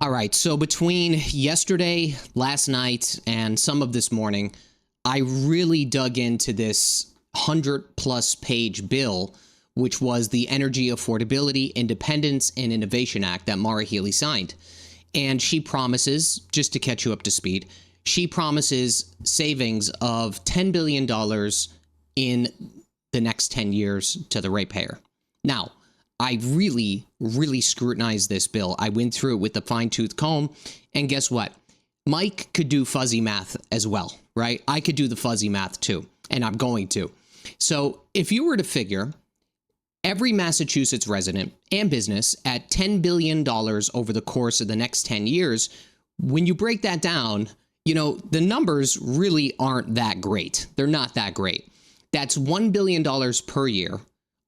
All right. So between yesterday, last night, and some of this morning, I really dug into this 100+ page bill, which was the Energy Affordability, Independence, and Innovation Act that Maura Healey signed. And she promises, just to catch you up to speed, she promises savings of $10 billion in the next 10 years to the ratepayer. Now, I really, really scrutinized this bill. I went through it with a fine-tooth comb, and guess what? Mike could do fuzzy math as well, right? I could do the fuzzy math too, and I'm going to. So if you were to figure every Massachusetts resident and business at $10 billion over the course of the next 10 years, when you break that down, the numbers really aren't that great. They're not that great. That's $1 billion per year,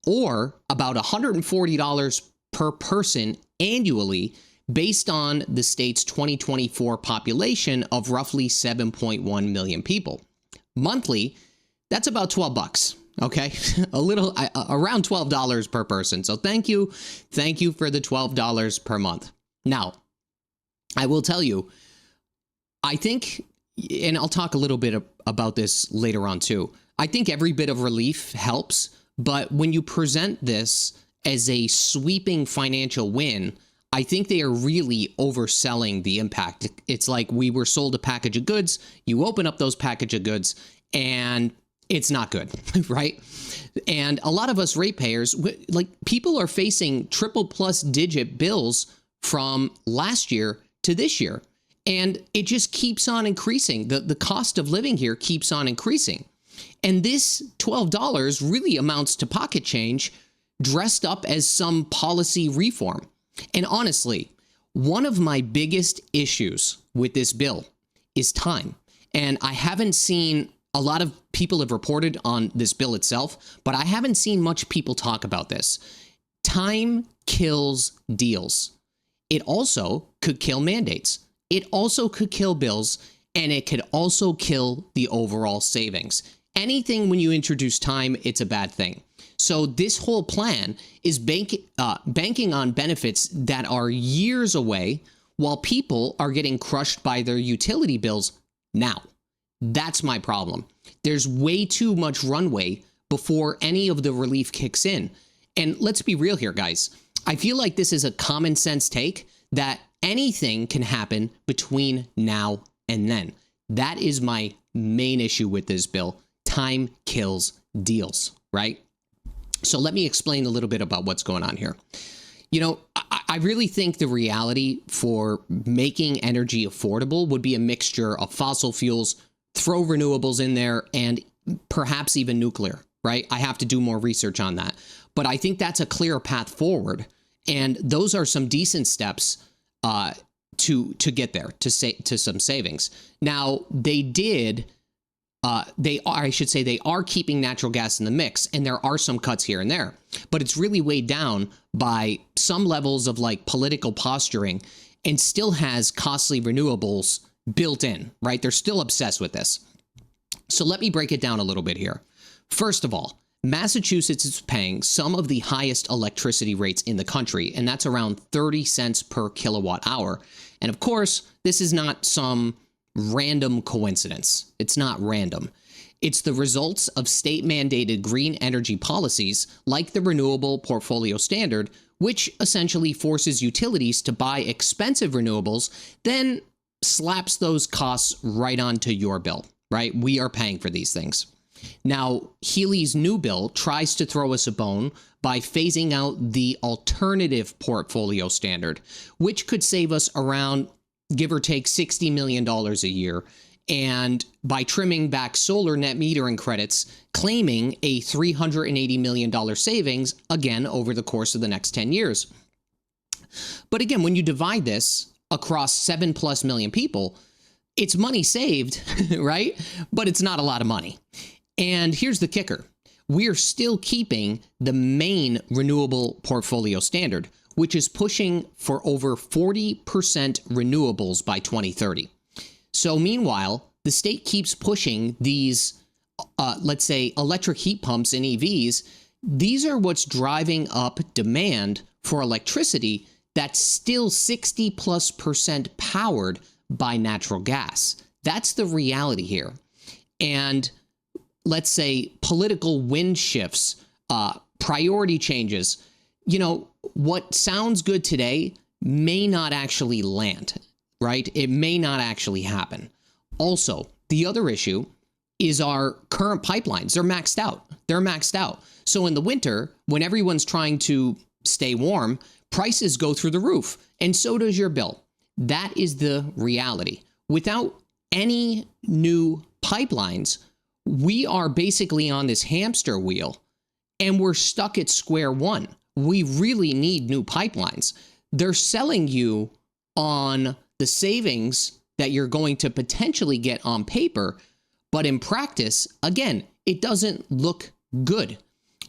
or about $140 per person annually, based on the state's 2024 population of roughly 7.1 million people. Monthly, that's about $12. Okay, around $12 per person. So thank you for the $12 per month. Now, I will tell you, I think, and I'll talk a little bit about this later on too, I think every bit of relief helps, but when you present this as a sweeping financial win, I think they are really overselling the impact. It's like we were sold a package of goods, you open up those package of goods, and it's not good, right? And a lot of us ratepayers, like, people are facing triple plus digit bills from last year to this year. And it just keeps on increasing. The cost of living here keeps on increasing. And this $12 really amounts to pocket change dressed up as some policy reform. And honestly, one of my biggest issues with this bill is time. And I haven't seen, a lot of people have reported on this bill itself, but I haven't seen much people talk about this. Time kills deals. It also could kill mandates. It also could kill bills, and it could also kill the overall savings. Anything when you introduce time, it's a bad thing. So this whole plan is banking on benefits that are years away, while people are getting crushed by their utility bills now. That's my problem. There's way too much runway before any of the relief kicks in. And let's be real here, guys. I feel like this is a common sense take that anything can happen between now and then. That is my main issue with this bill. Time kills deals, right? So let me explain a little bit about what's going on here. I really think the reality for making energy affordable would be a mixture of fossil fuels, throw renewables in there, and perhaps even nuclear, right? I have to do more research on that. But I think that's a clear path forward. And those are some decent steps to get there, to some savings. Now, they are keeping natural gas in the mix, and there are some cuts here and there, but it's really weighed down by some levels of like political posturing, and still has costly renewables built in, right? They're still obsessed with this. So let me break it down a little bit here. First of all, Massachusetts is paying some of the highest electricity rates in the country, and that's around 30 cents per kilowatt hour. And of course, this is not some random coincidence. It's not random. It's the results of state-mandated green energy policies like the Renewable Portfolio Standard, which essentially forces utilities to buy expensive renewables, then slaps those costs right onto your bill, right? We are paying for these things. Now, Healey's new bill tries to throw us a bone by phasing out the alternative portfolio standard, which could save us around, give or take, $60 million a year, and by trimming back solar net metering credits, claiming a $380 million savings, again, over the course of the next 10 years. But again, when you divide this across 7+ million people, it's money saved, right? But it's not a lot of money. And here's the kicker. We're still keeping the main renewable portfolio standard, which is pushing for over 40% renewables by 2030. So meanwhile, the state keeps pushing these, let's say, electric heat pumps and EVs. These are what's driving up demand for electricity that's still 60+% powered by natural gas. That's the reality here. And let's say political wind shifts, priority changes, what sounds good today may not actually land, right? It may not actually happen. Also, the other issue is our current pipelines. They're maxed out. So in the winter, when everyone's trying to stay warm, prices go through the roof, and so does your bill. That is the reality. Without any new pipelines, we are basically on this hamster wheel, and we're stuck at square one. We really need new pipelines. They're selling you on the savings that you're going to potentially get on paper, but in practice, again, it doesn't look good.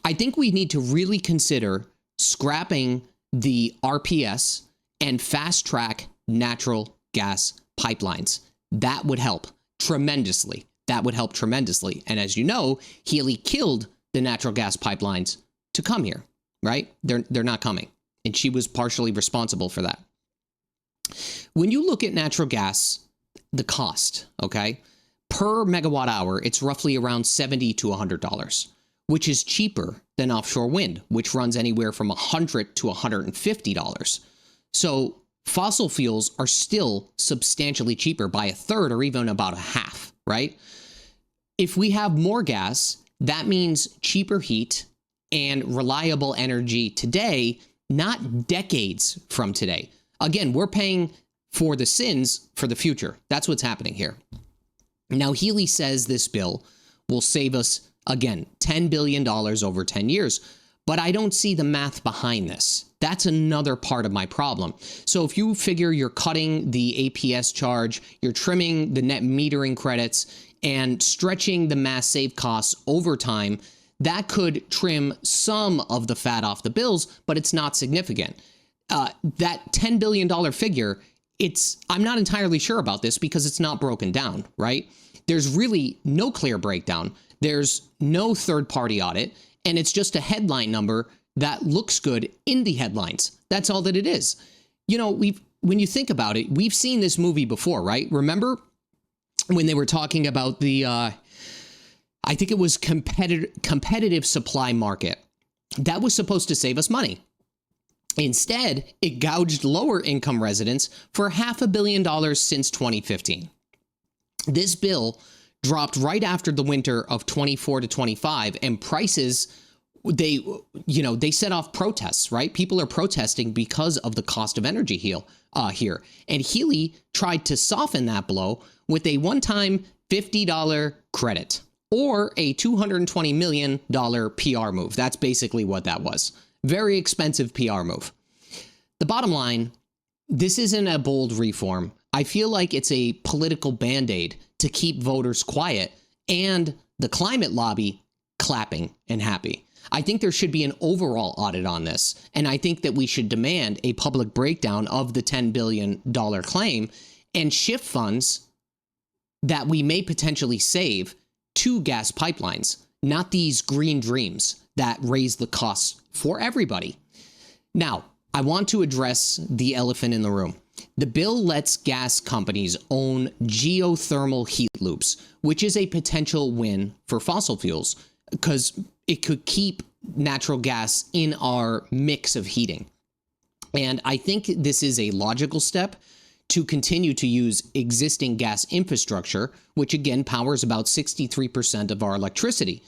I think we need to really consider scrapping the RPS and fast track natural gas pipelines. That would help tremendously. And as you know, Healey killed the natural gas pipelines to come here, right? They're not coming. And she was partially responsible for that. When you look at natural gas, the cost, okay, per megawatt hour, it's roughly around $70 to $100, which is cheaper than offshore wind, which runs anywhere from $100 to $150. So fossil fuels are still substantially cheaper by a third or even about a half, right? If we have more gas, that means cheaper heat and reliable energy today, not decades from today. Again, we're paying for the sins for the future. That's what's happening here. Now, Healey says this bill will save us, again, $10 billion over 10 years, but I don't see the math behind this. That's another part of my problem. So if you figure you're cutting the APS charge, you're trimming the net metering credits, and stretching the mass save costs over time, that could trim some of the fat off the bills, but it's not significant. That $10 billion figure, I'm not entirely sure about this because it's not broken down, right? There's really no clear breakdown. There's no third-party audit, and it's just a headline number that looks good in the headlines. That's all that it is. When you think about it, we've seen this movie before, right? Remember when they were talking about the, I think it was competitive supply market. That was supposed to save us money. Instead, it gouged lower income residents for $500 million since 2015. This bill dropped right after the winter of 24 to 25, and prices, they set off protests, right? People are protesting because of the cost of energy here. And Healey tried to soften that blow with a one-time $50 credit or a $220 million PR move. That's basically what that was. Very expensive PR move. The bottom line, this isn't a bold reform. I feel like it's a political band-aid to keep voters quiet and the climate lobby clapping and happy. I think there should be an overall audit on this, and I think that we should demand a public breakdown of the $10 billion claim and shift funds that we may potentially save to gas pipelines, not these green dreams that raise the costs for everybody. Now, I want to address the elephant in the room. The bill lets gas companies own geothermal heat loops, which is a potential win for fossil fuels because it could keep natural gas in our mix of heating. And I think this is a logical step to continue to use existing gas infrastructure, which again powers about 63% of our electricity.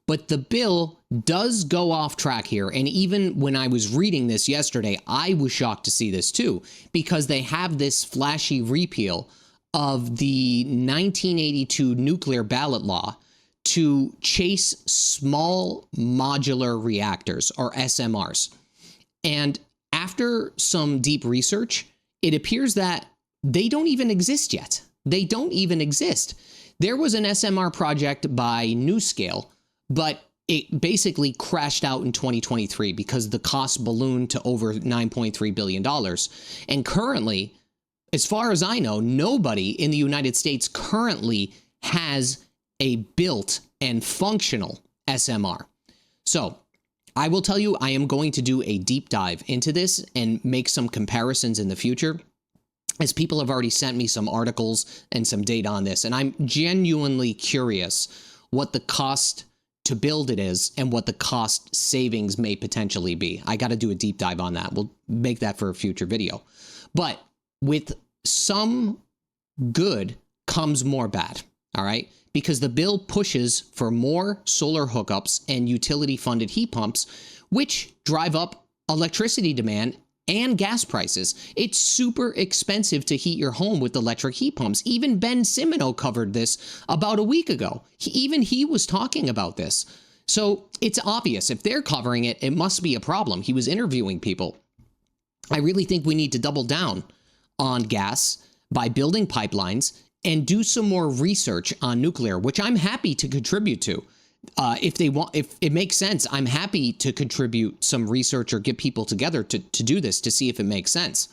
But the bill does go off track here. And even when I was reading this yesterday, I was shocked to see this too, because they have this flashy repeal of the 1982 nuclear ballot law to chase small modular reactors, or SMRs. And after some deep research, it appears that they don't even exist yet. They don't even exist. There was an SMR project by NuScale, but it basically crashed out in 2023 because the cost ballooned to over $9.3 billion. And currently, as far as I know, nobody in the United States currently has a built and functional SMR. So I will tell you, I am going to do a deep dive into this and make some comparisons in the future, as people have already sent me some articles and some data on this. And I'm genuinely curious what the cost to build it is and what the cost savings may potentially be. I got to do a deep dive on that. We'll make that for a future video. But with some good comes more bad, all right? Because the bill pushes for more solar hookups and utility-funded heat pumps, which drive up electricity demand and gas prices. It's super expensive to heat your home with electric heat pumps. Even Ben Simino covered this about a week ago. Even he was talking about this. So it's obvious. If they're covering it, it must be a problem. He was interviewing people. I really think we need to double down on gas by building pipelines and do some more research on nuclear, which I'm happy to contribute to. If it makes sense, I'm happy to contribute some research or get people together to do this to see if it makes sense.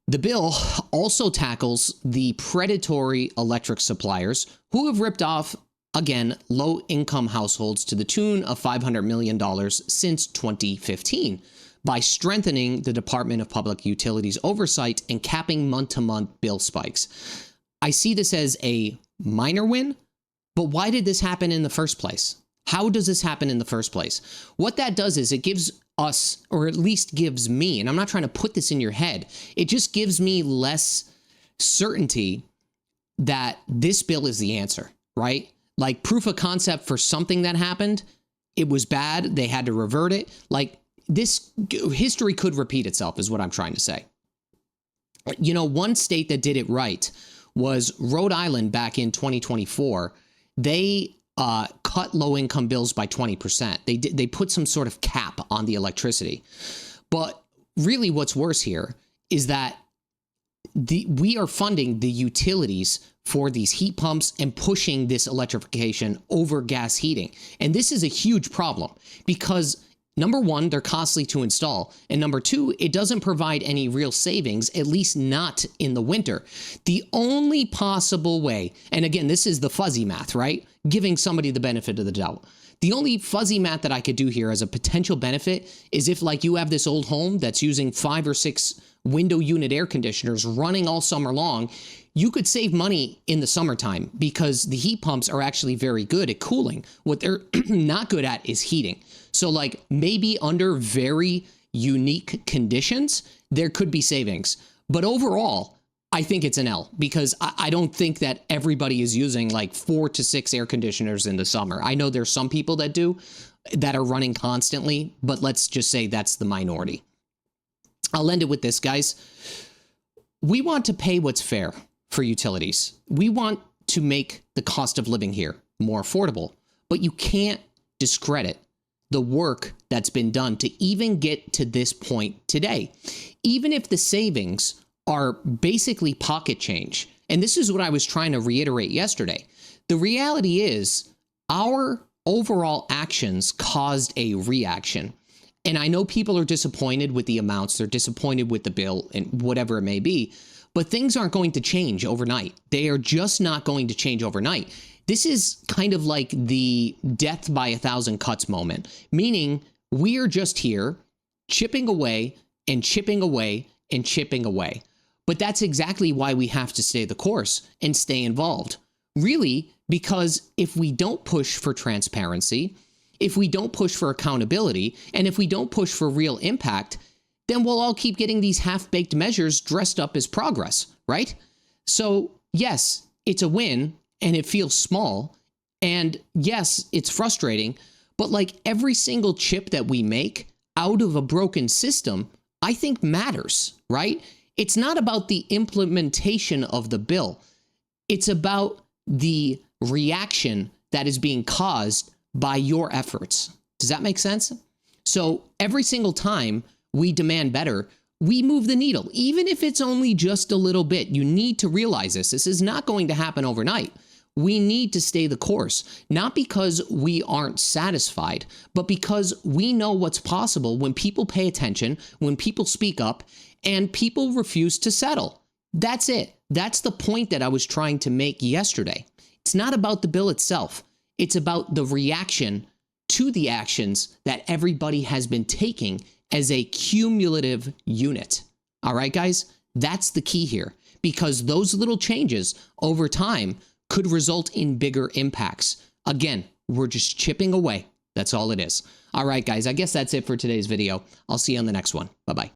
The bill also tackles the predatory electric suppliers who have ripped off, again, low-income households to the tune of $500 million since 2015 by strengthening the Department of Public Utilities oversight and capping month-to-month bill spikes. I see this as a minor win. But why did this happen in the first place? How does this happen in the first place? What that does is it gives us, or at least gives me, and I'm not trying to put this in your head, it just gives me less certainty that this bill is the answer, right? Like proof of concept for something that happened, it was bad, they had to revert it. Like this history could repeat itself is what I'm trying to say. You know, one state that did it right was Rhode Island back in 2024. They cut low-income bills by 20%. They put some sort of cap on the electricity. But really what's worse here is that we are funding the utilities for these heat pumps and pushing this electrification over gas heating. And this is a huge problem because number one, they're costly to install. And number two, it doesn't provide any real savings, at least not in the winter. The only possible way, and again, this is the fuzzy math, right? Giving somebody the benefit of the doubt. The only fuzzy math that I could do here as a potential benefit is if like you have this old home that's using 5 or 6 window unit air conditioners running all summer long, you could save money in the summertime because the heat pumps are actually very good at cooling. What they're not good at is heating. So like maybe under very unique conditions, there could be savings. But overall, I think it's an L because I don't think that everybody is using like 4 to 6 air conditioners in the summer. I know there's some people that do that are running constantly, but let's just say that's the minority. I'll end it with this, guys. We want to pay what's fair for utilities. We want to make the cost of living here more affordable, but you can't discredit the work that's been done to even get to this point today. Even if the savings are basically pocket change, and this is what I was trying to reiterate yesterday, the reality is our overall actions caused a reaction. And I know people are disappointed with the amounts, they're disappointed with the bill and whatever it may be, but things aren't going to change overnight. They are just not going to change overnight. This is kind of like the death by 1,000 cuts moment, meaning we are just here chipping away and chipping away and chipping away. But that's exactly why we have to stay the course and stay involved. Really, because if we don't push for transparency, if we don't push for accountability, and if we don't push for real impact, then we'll all keep getting these half-baked measures dressed up as progress, right? So yes, it's a win and it feels small. And yes, it's frustrating, but like every single chip that we make out of a broken system, I think matters, right? It's not about the implementation of the bill. It's about the reaction that is being caused by your efforts. Does that make sense? So every single time we demand better, we move the needle, even if it's only just a little bit. You need to realize this. This is not going to happen overnight. We need to stay the course, not because we aren't satisfied, but because we know what's possible when people pay attention, when people speak up, and people refuse to settle. That's it. That's the point that I was trying to make yesterday. It's not about the bill itself. It's about the reaction to the actions that everybody has been taking as a cumulative unit. All right, guys, that's the key here, because those little changes over time could result in bigger impacts. Again, we're just chipping away. That's all it is. All right, guys, I guess that's it for today's video. I'll see you on the next one. Bye-bye.